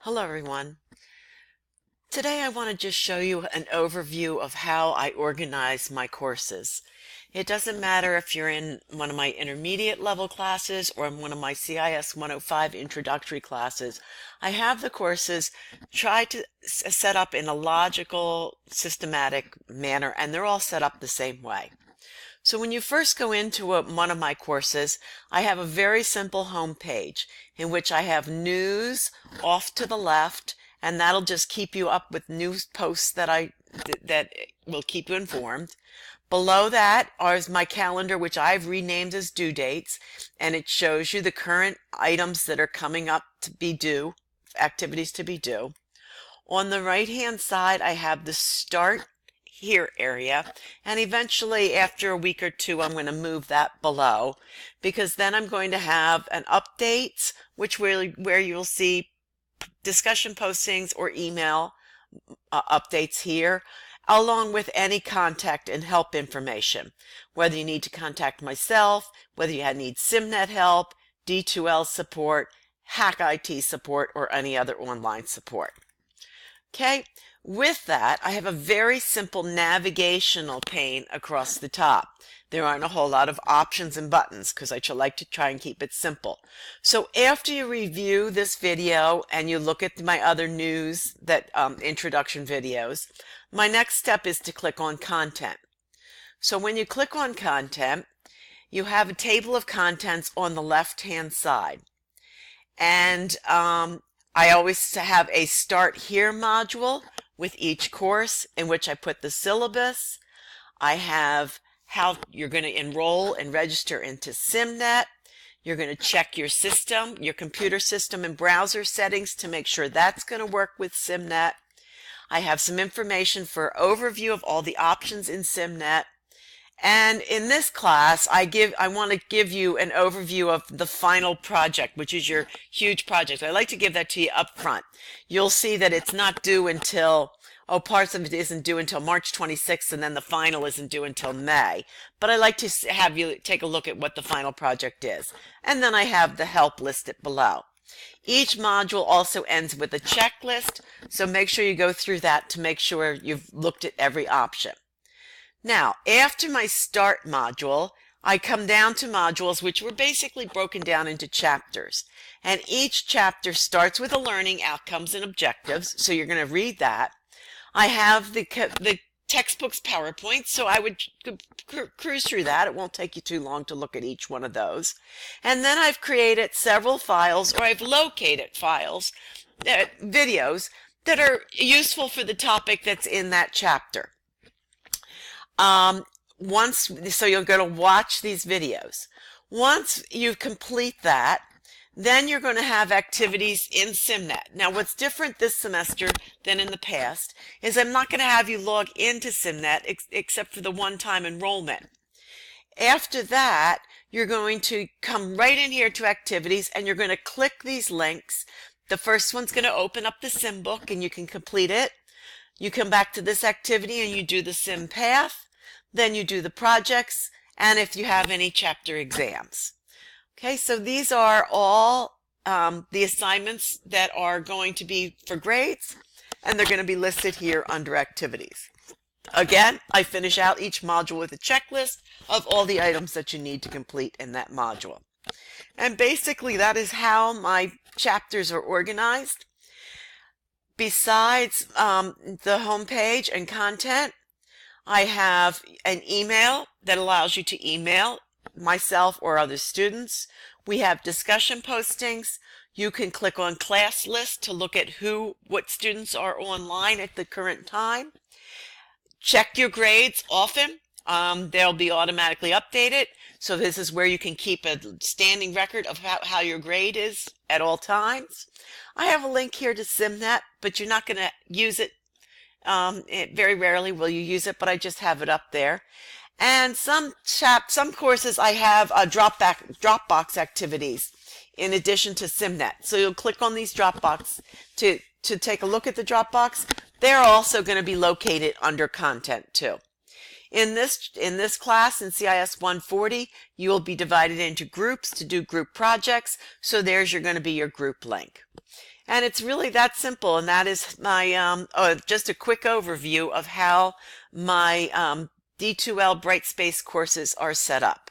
Hello everyone. Today I want to just show you an overview of how I organize my courses. It doesn't matter if you're in one of my intermediate level classes or in one of my CIS 105 introductory classes. I have the courses try to set up in a logical, systematic manner, and they're all set up the same way. So when you first go into one of my courses, I have a very simple home page in which I have news off to the left, and that'll just keep you up with news posts that will keep you informed. Below that is my calendar, which I've renamed as due dates, and it shows you the current items that are coming up to be due, activities to be due. On the right hand side, I have the start here area, and eventually after a week or two I'm going to move that below, because then I'm going to have an updates where you'll see discussion postings or email updates here, along with any contact and help information, whether you need to contact myself, whether you need SimNet help, D2L support, Hack IT support, or any other online support. Okay, with that, I have a very simple navigational pane across the top. There aren't a whole lot of options and buttons because I like to try and keep it simple. So after you review this video and you look at my other news, introduction videos, my next step is to click on content. So when you click on content, you have a table of contents on the left-hand side. And I always have a Start Here module with each course in which I put the syllabus. I have how you're going to enroll and register into SimNet. You're going to check your system, your computer system and browser settings to make sure that's going to work with SimNet. I have some information for overview of all the options in SimNet. And in this class, I want to give you an overview of the final project, which is your huge project. I like to give that to you up front. You'll see that it's not due until, parts of it isn't due until March 26th, and then the final isn't due until May. But I like to have you take a look at what the final project is. And then I have the help listed below. Each module also ends with a checklist, so make sure you go through that to make sure you've looked at every option. Now, after my start module, I come down to modules which were basically broken down into chapters. And each chapter starts with the learning outcomes and objectives, so you're going to read that. I have the textbook's PowerPoint, so I would cruise through that. It won't take you too long to look at each one of those. And then I've created several files, or I've located files, videos that are useful for the topic that's in that chapter. So you're going to watch these videos. Once you complete that, then you're going to have activities in SimNet. Now, what's different this semester than in the past is I'm not going to have you log into SimNet except for the one-time enrollment. After that, you're going to come right in here to activities, and you're going to click these links. The first one's going to open up the Sim book, and you can complete it. You come back to this activity and you do the Sim path. Then you do the projects, and if you have any chapter exams. Okay, so these are all the assignments that are going to be for grades, and they're going to be listed here under activities. Again, I finish out each module with a checklist of all the items that you need to complete in that module. And basically that is how my chapters are organized. Besides the home page and content, I have an email that allows you to email myself or other students. We have discussion postings. You can click on class list to look at what students are online at the current time. Check your grades often. They'll be automatically updated. So this is where you can keep a standing record of how your grade is at all times. I have a link here to SimNet, but you're not going to use it. Very rarely will you use it, but I just have it up there. And some courses I have Dropbox activities in addition to SimNet. So you'll click on these Dropbox to take a look at the Dropbox. They're also going to be located under content too. In this class, in CIS 140, you will be divided into groups to do group projects. So there's going to be your group link. And it's really that simple, and that is my just a quick overview of how my D2L Brightspace courses are set up.